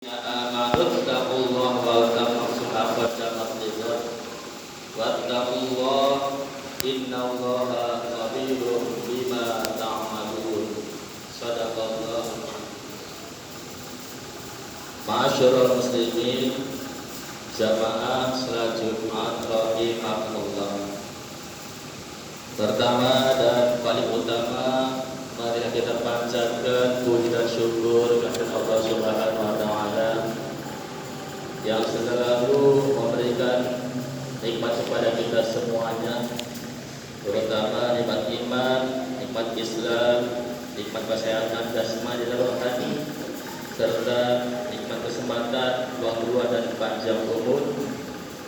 Amanu taqullaha wa taqullah wattaqullah innallaha khabirun bima ta'malun. Shadaqallah. Ma'asyiral muslimin, jamaah salat Jumat rahimakumullah. Pertama dan paling utama, mari kita panjatkan puji dan syukur kepada Allah Subhanahu wa taala yang selalu memberikan nikmat kepada kita semuanya, terutama nikmat iman, nikmat Islam, nikmat kesehatan jasmani dan rohani, serta nikmat kesempatan luang dan panjang umur,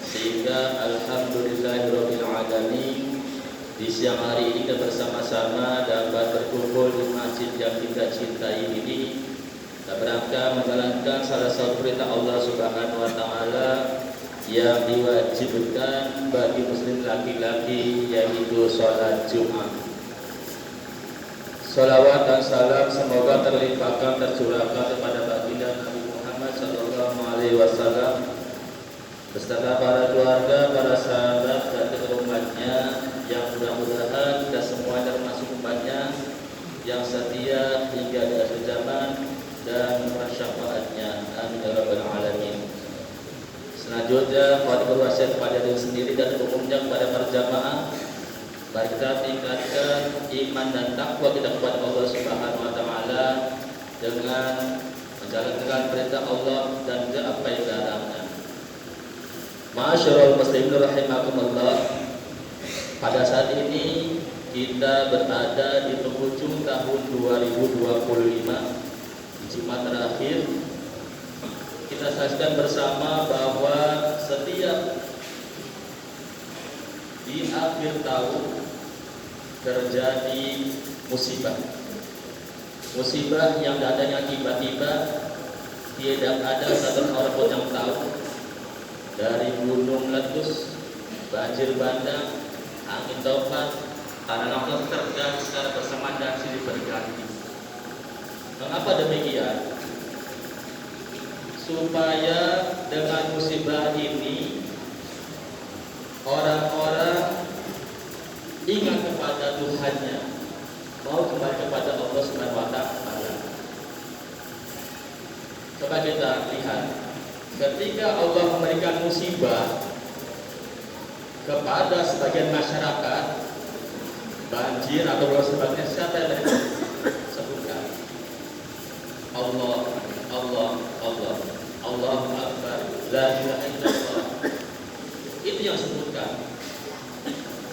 sehingga alhamdulillahirabbil alamin di siang hari ini kita bersama-sama dapat berkumpul di masjid yang kita cintai ini, kita berangkat menjalankan salah satu perintah Allah Subhanahu wa taala yang diwajibkan bagi muslim laki-laki, yaitu sholat Jumat. Salawat dan salam semoga terlimpahkan tercurahkan kepada baginda Nabi Muhammad SAW beserta para keluarga, para sahabat dan umatnya, yang mudah-mudahan kita semua termasuk umatnya yang setia hingga di akhir zaman dan syafaatnya. Amin ya rabbal alamin. Selanjutnya, mari berwasiat kepada diri sendiri dan umumnya kepada para jamaah, mari kita tingkatkan iman dan takwa kita kepada Allah Subhanahu wa taala dengan menjalankan perintah Allah dan apa yang dilarangnya. Ma'asyiral muslimin rahimakumullah. Pada saat ini kita berada di penghujung tahun 2025, di Jumat terakhir. Kita saksikan bersama bahwa setiap di akhir tahun terjadi musibah. Musibah yang datangnya tiba-tiba, tidak ada satu orang pun yang tahu. Dari gunung meletus, banjir bandang, angin topan, tanah longsor terjadi secara bersamaan dan silih berganti. Mengapa demikian? Supaya dengan musibah ini orang-orang ingat kepada Tuhannya, mau kembali kepada Allah Subhanahu wa taala. Coba kita lihat, ketika Allah memberikan musibah kepada sebagian masyarakat, banjir atau sebagainya, siapa yang sebutkan? Allah, Allah, Allah, Allahu Akbar, la ilaha illallah. Itu yang sebutkan.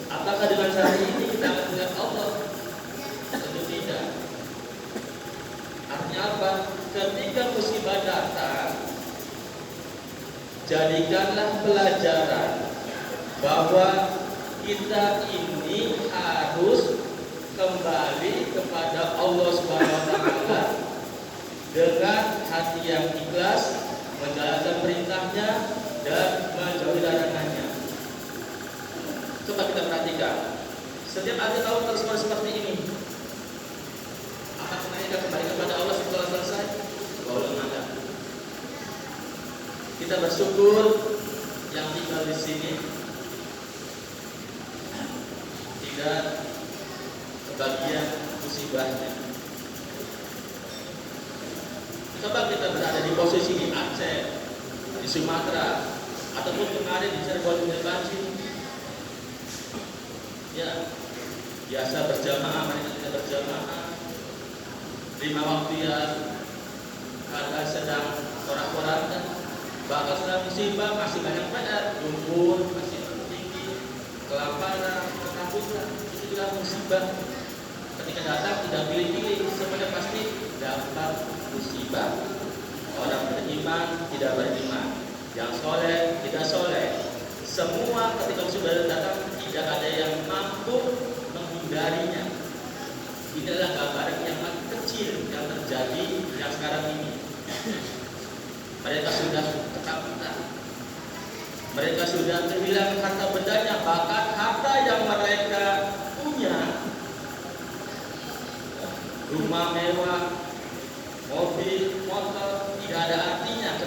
Apakah dengan cara ini kita akan melihat Allah? Tentu tidak. Artinya apa? Ketika musibah datang, jadikanlah pelajaran bahwa kita ini harus kembali kepada Allah Subhanahu wa taala dengan hati yang ikhlas, menjalankan perintahnya dan menjauhi larangannya. Coba kita perhatikan, setiap akhir tahun terus seperti ini. Apakah kita kembali kepada Allah setelah selesai? Belum ada. Kita bersyukur yang tinggal di sini tidak kebagian musibahnya. Coba kita berada di posisi di Aceh, di Sumatera, ataupun kemarin di Cirebon di banjir. Ya, biasa berjamaah, mereka tidak berjamaah. 5 waktu ya, keadaan sedang porak-poraknya. Bahkan setelah musibah masih banyak PR, lumpur masih tinggi, kelaparan, ketakutan, itu adalah musibah. Ketika datang tidak pilih-pilih, semuanya pasti dapat musibah. Orang beriman, tidak beriman, yang soleh, tidak soleh, semua ketika musibah datang tidak ada yang mampu menghindarinya. Ini adalah gambaran yang kecil yang terjadi yang sekarang ini. Mereka sudah ketakutan, mereka sudah kehilangan harta bendanya, bahkan harta yang mereka punya, rumah mewah, mobil, motor, tidak ada artinya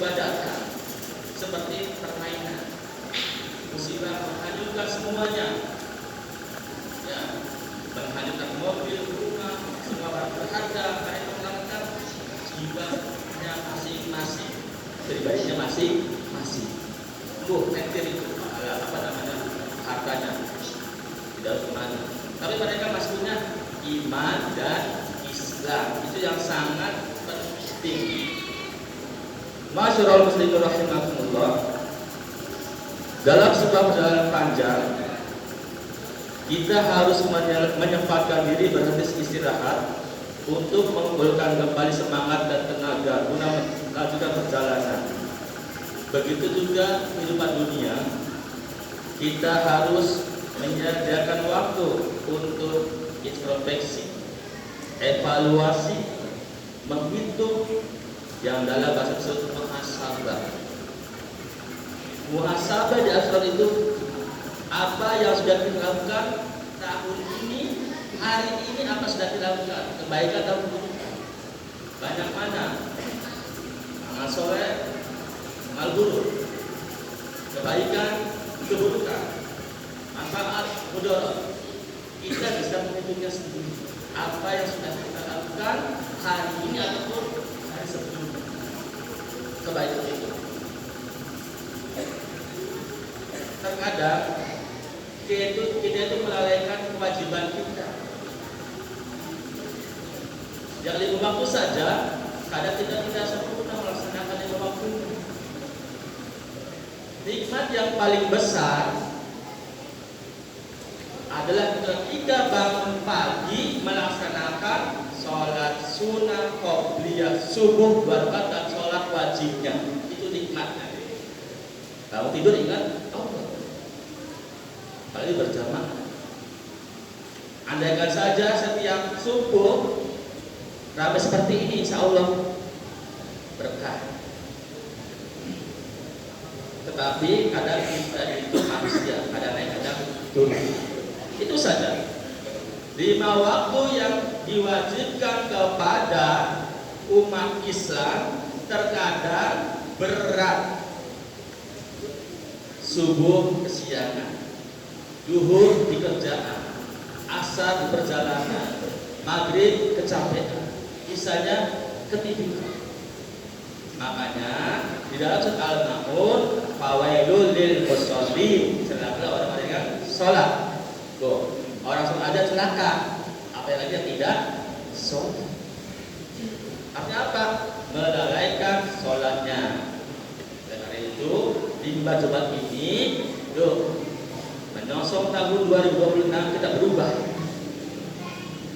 peribadatan seperti permainan. Musibah menghanyutkan semuanya, ya, menghanyutkan mobil, rumah, semua barang berharga. Mereka melakukan jiwanya masing-masing, pribadinya masing-masing. Entir itu apa namanya, hartanya tidak kemana. Tapi mereka masih punya iman dan Islam. Itu yang sangat penting. Masyarul muslimin rahimakumullah. Dalam sebuah perjalanan panjang, kita harus menyempatkan diri berhenti istirahat untuk mengumpulkan kembali semangat dan tenaga guna melanjutkan perjalanan. Begitu juga kehidupan dunia, kita harus menyediakan waktu untuk introspeksi, evaluasi, menghitung, yang dalam bahasa disebut muhasabah. Muhasabah di akhirat itu apa yang sudah kita lakukan tahun ini, hari ini, apa sudah dilakukan, kebaikan atau keburukan, banyak mana amal soleh, amal buruk, kebaikan, keburukan, manfaat, mudarat. Kita bisa menghitungnya sendiri apa yang sudah kita lakukan hari ini ataupun hari sebelumnya, kebaikan itu. Terkadang kita itu melalaikan kewajiban kita. Yang 5 waktu saja, kadang kita tidak sempurna melaksanakan 5 waktu. Nikmat yang paling besar adalah ketika bangun pagi melaksanakan sholat sunnah qobliyah subuh berkat dan sholat wajibnya. Itu nikmatnya. Kalau tidur ingat Allah, apalagi berjamaah. Andaikan saja setiap subuh ramai seperti ini, insya Allah berkah. Tetapi kadang kita itu manusia, kadang naik, kadang turun. Itu saja 5 waktu yang diwajibkan kepada umat Islam terkadang berat. Subuh kesiangan, duhur di kerjaan, asar di perjalanan, maghrib kecapean, isanya ketiduran. Makanya di dalam surat Al-Maun, fawailul lil musallin, celaka orang-orang yang sholat. Tuh, orang sholat aja celaka, apalagi yang tidak sholat. Artinya apa? Melalaikan sholatnya. Dan hari itu di Jumat ini, menyongsong tahun 2026 kita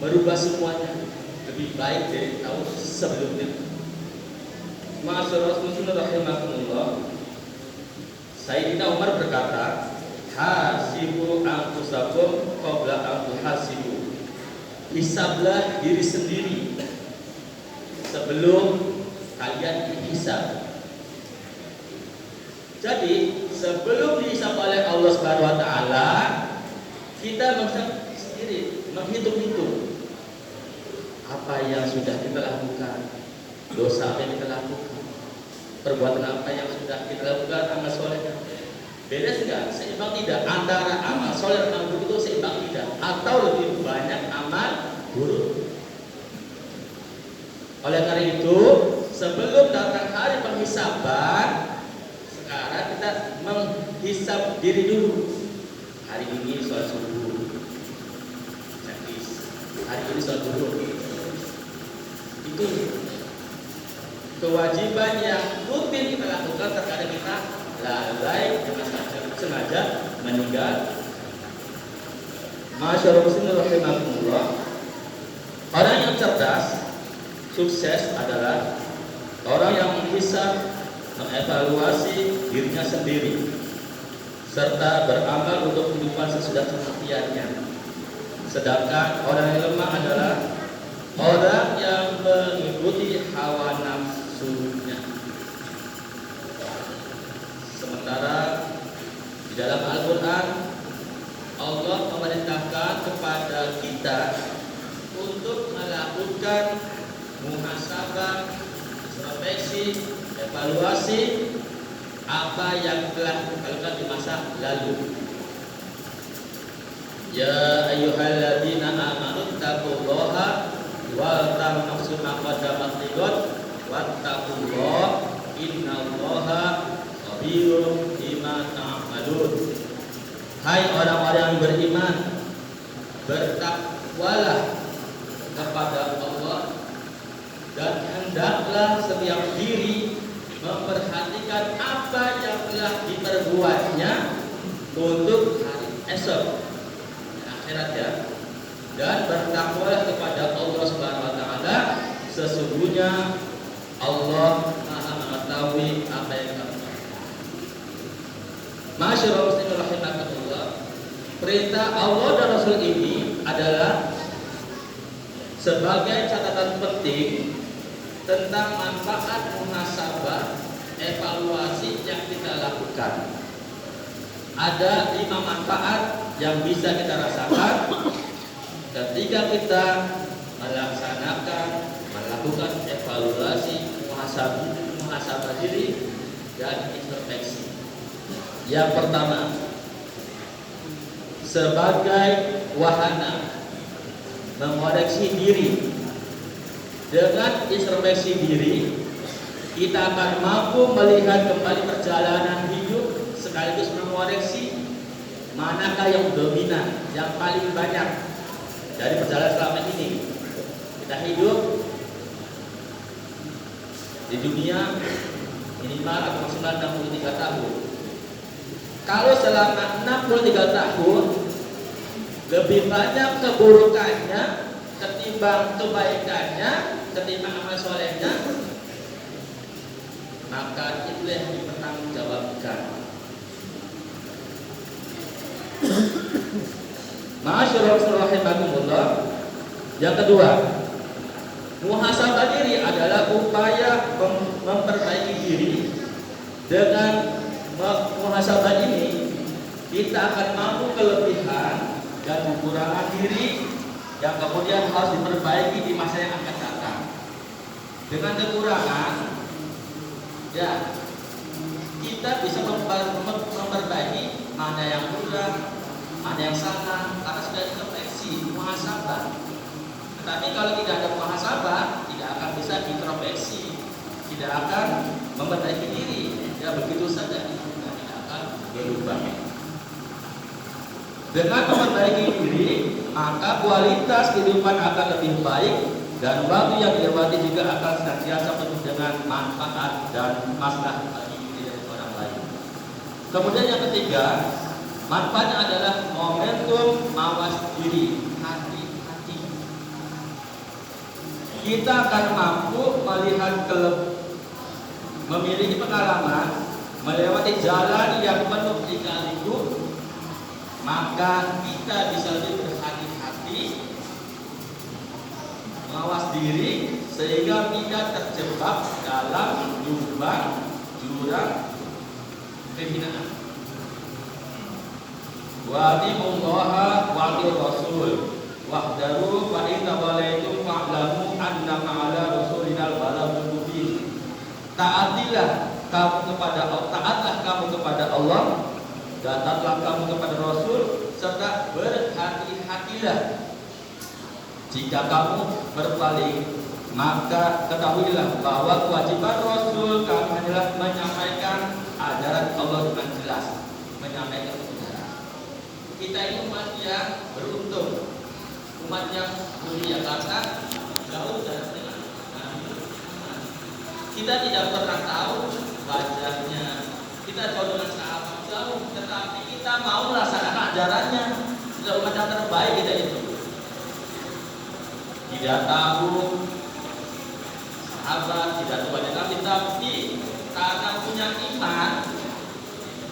berubah semuanya lebih baik dari tahun sebelumnya. Masyaallah muslimin rahimakumullah. Sayyidina Umar berkata, hasibu anfusakum qabla an tuhasibu. Hisablah diri sendiri sebelum kalian dihisab. Jadi sebelum dihisab oleh Allah Subhanahu wa taala, kita menghisab sendiri, menghitung-hitung apa yang sudah kita lakukan, dosa apa yang kita lakukan, perbuatan apa yang sudah kita lakukan, amal solehnya beres enggak, seimbang tidak, antara amal soleh dan amal buruk itu seimbang tidak, atau lebih banyak amal buruk. Oleh karena itu, sebelum datang hari penghisaban, sekarang kita menghisab diri dulu. Hari ini sholat subuh, hari ini sholat duhur. Itu kewajiban yang rutin kita lakukan, terkadang kita lalai dengan sengaja meninggal. Masyaallah muslimin rahimakumullah. Orang yang cerdas, sukses adalah orang yang bisa mengevaluasi dirinya sendiri serta beramal untuk kehidupan sesudah kematiannya. Sedangkan orang yang lemah adalah orang yang mengikuti hawa nafsunya. Sementara di dalam Al-Quran, Allah memerintahkan kepada kita untuk melakukan muhasabah, introspeksi, mengevaluasi apa yang telah dilakukan di masa lalu. Ya ayyuhalladzina amanu taqullaha wa tanafsu ma qaddamat lighad wattaqullaha innallaha khabirum bima ta'malun. Hai orang-orang yang beriman, bertakwalah kepada Allah dan hendaklah setiap diri memperhatikan apa yang telah diperbuatnya untuk hari esok akhirat ya, dan bertakwalah kepada Allah Subhanahu wa taala, sesungguhnya Allah Maha mengetahui apa yang kamu lakukan. Masyaallah muslimin rahimakumullah. Perintah Allah dan Rasul ini adalah sebagai catatan penting tentang manfaat muhasabah, evaluasi yang kita lakukan. Ada 5 manfaat yang bisa kita rasakan ketika kita melakukan evaluasi, muhasabah diri dan introspeksi. Yang pertama, sebagai wahana mengoreksi diri. Dengan introspeksi diri, kita akan mampu melihat kembali perjalanan hidup sekaligus mengoreksi manakah yang dominan, yang paling banyak dari perjalanan selama ini. Kita hidup di dunia minimal atau maksimal 63 tahun. Kalau selama 63 tahun lebih banyak keburukannya ketimbang kebaikannya, ketimbang amal solehnya, maka itu yang dipertanggungjawabkan. Masyaallah rahimakumullah. Yang kedua, muhasabah diri adalah upaya memperbaiki diri. Dengan muhasabah ini kita akan mampu kelebihan dan kekurangan diri yang kemudian harus diperbaiki di masa yang akan datang. Dengan kekurangan, ya kita bisa memperbaiki mana yang kurang, mana yang salah, karena sudah introspeksi, muhasabah. Tetapi kalau tidak ada muhasabah, tidak akan bisa introspeksi, tidak akan memperbaiki diri. Ya begitu saja, tidak akan berubah. Dengan memperbaiki diri, maka kualitas kehidupan akan lebih baik dan waktu yang dilewati juga akan senantiasa penuh dengan manfaat dan maslahat bagi diri dan orang lain. Kemudian yang ketiga, manfaatnya adalah momentum mawas diri, hati-hati. Kita akan mampu melihat memiliki pengalaman melewati jalan yang penuh lika-liku, maka kita bisa lebih berhati-hati, mawas diri sehingga tidak terjebak dalam jurang kehinaan. Wa atiullaha wa atiur rasul wahdaru fa inna walaitum fa'lamu anna ma'ala rasulinal balaghul mubin. Taatlah kamu kepada Allah dan taatlah kamu kepada Rasul serta berhati-hatilah. Jika kamu berpaling, maka ketahuilah bahwa kewajiban Rasul kami adalah menyampaikan ajaran Allah dengan jelas, menyampaikan kebenaran. Kita ini umat yang beruntung, umat yang mulia karena jauh dari kita tidak pernah tahu wajahnya, kita jauh dengan sahabat jauh, tetapi kita mau melaksanakan ajarannya. Sudah umat yang terbaik kita itu. Tidak tahu sahabat, tidak tahu wajah Nabi, tapi karena punya iman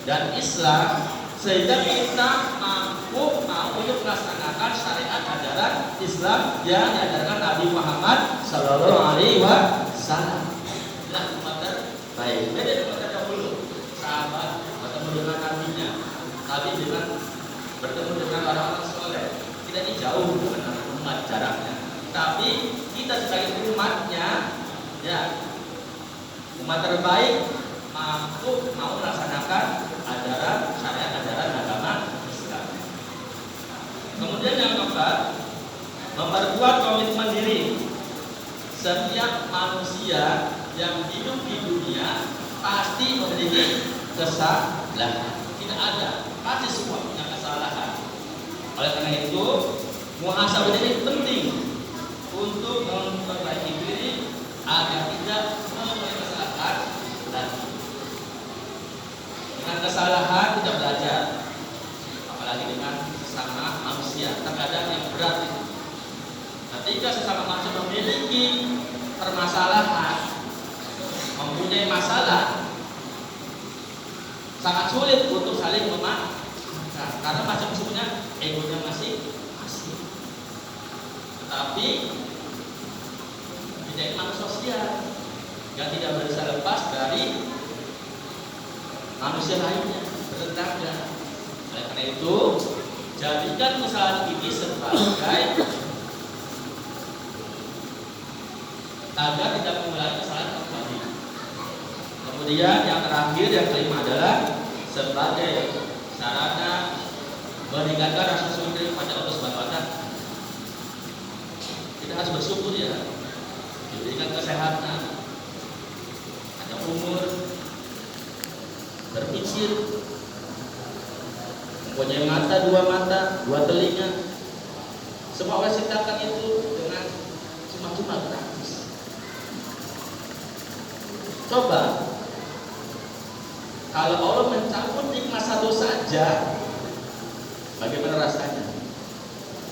dan Islam, sehingga kita mampu untuk melaksanakan syariat ajaran Islam yang diajarkan Nabi Muhammad Sallallahu Alaihi Wasallam. Baik, beda dengan terdahulu. Sahabat bertemu dengan nabinya, Nabi bertemu dengan orang-orang soleh. Tidak ini jauh dengan umat jaraknya. Tapi kita sebagai umatnya, ya umat terbaik mampu mau melaksanakan ajaran agama Islam. Kemudian yang keempat, memperkuat komitmen diri. Setiap manusia yang hidup di dunia pasti memiliki kesalahan. Tidak ada, pasti semua punya kesalahan. Oleh karena itu, muhasabah ini penting untuk memperbaiki diri agar tidak mengulangi kesalahan lagi. Dengan kesalahan tidak belajar, apalagi dengan sesama manusia. Terkadang yang berat itu, ketika sesama manusia memiliki permasalahan, mempunyai masalah, sangat sulit untuk saling memaafkan karena masing-masing punya egonya masing-masing. Tetapi kita ini manusia sosial yang tidak bisa lepas dari manusia lainnya, bertetangga. Oleh karena itu, jadikan kesalahan ini sebagai agar tidak mengulangi kesalahan kembali. Kemudian yang terakhir, yang kelima adalah sebagai sarana meningkatkan rasa syukur kepada Allah Subhanahu wa Ta'ala. Kita harus bersyukur ya, diberikan kesehatan, ada umur, berpikir, mempunyai mata, dua telinga. Semua Allah ciptakan itu dengan cuma-cuma gratis. Coba kalau Allah mencabut nikmat satu saja, bagaimana rasanya?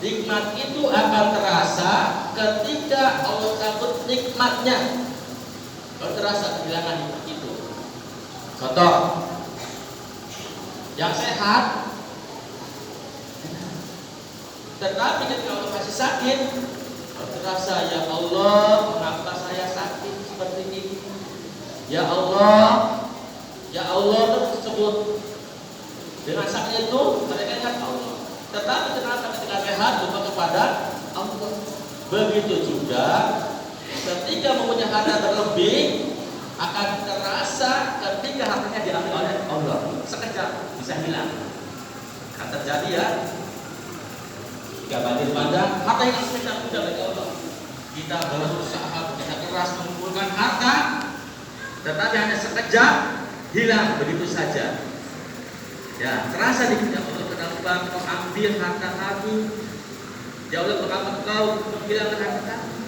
Nikmat itu akan terasa ketika Allah cabut nikmatnya. Baru terasa kehilangan nikmat itu. Contoh, yang sehat, tetapi ketika Allah kasih sakit, baru terasa, ya Allah, mengapa saya sakit seperti ini? Ya Allah tersebut dengan sakit itu mereka ingat Allah. Tetapi ternyata ketika sehat lupa kepada Allah. Begitu juga ketika mempunyai harta berlebih akan terasa ketika hartanya diambil oleh Allah. Sekejap bisa hilang. Akan terjadi ya. Jika banjir bandang, harta yang sekejap sudah dari Allah. Kita berusaha bekerja keras mengumpulkan harta, tetapi hanya sekejap hilang begitu saja. Ya, terasa di dunia Allah, kenapa kau ambil harta kami? Ya Allah, kenapa kau menghilangkan harta kami?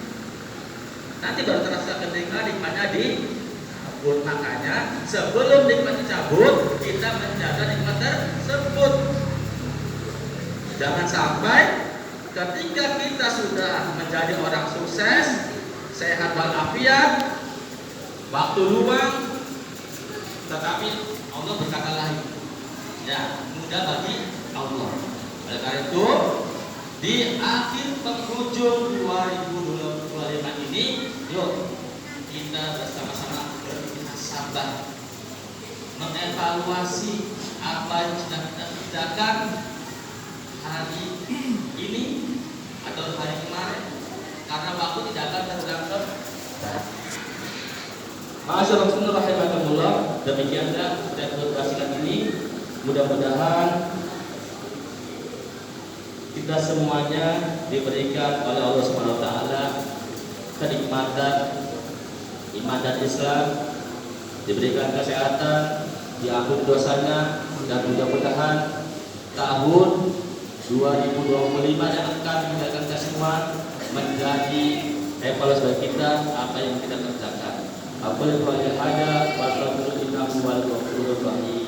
Nanti baru terasa ketika nikmatnya dicabut. Makanya sebelum nikmat dicabut, kita menjaga nikmat tersebut. Jangan sampai ketika kita sudah menjadi orang sukses, sehat walafiat, waktu luang, tetapi Allah berkata lain. Ya, mudah bagi Allah. Oleh karena itu, di akhir penghujung 2025 ini, yuk kita bersama-sama bersabar, mengevaluasi apa yang sudah kita kerjakan hari ini atau hari kemarin, karena waktu tidak akan terulang kembali. Ma'asyiral muslimin rahimakumullah, demikianlah dan durasikan ini. Mudah-mudahan kita semuanya diberikan oleh Allah Subhanahu wa Ta'ala kenikmatan iman dan Islam, diberikan kesehatan, diampuni dosanya, dan mudah-mudahan tahun 2025 yang akan meninggalkan kita semua menjadi evaluasi bagi kita apa yang kita kerjakan. Aku lihat wajah ada, wassalamualaikum warahmatullahi wabarakatuh.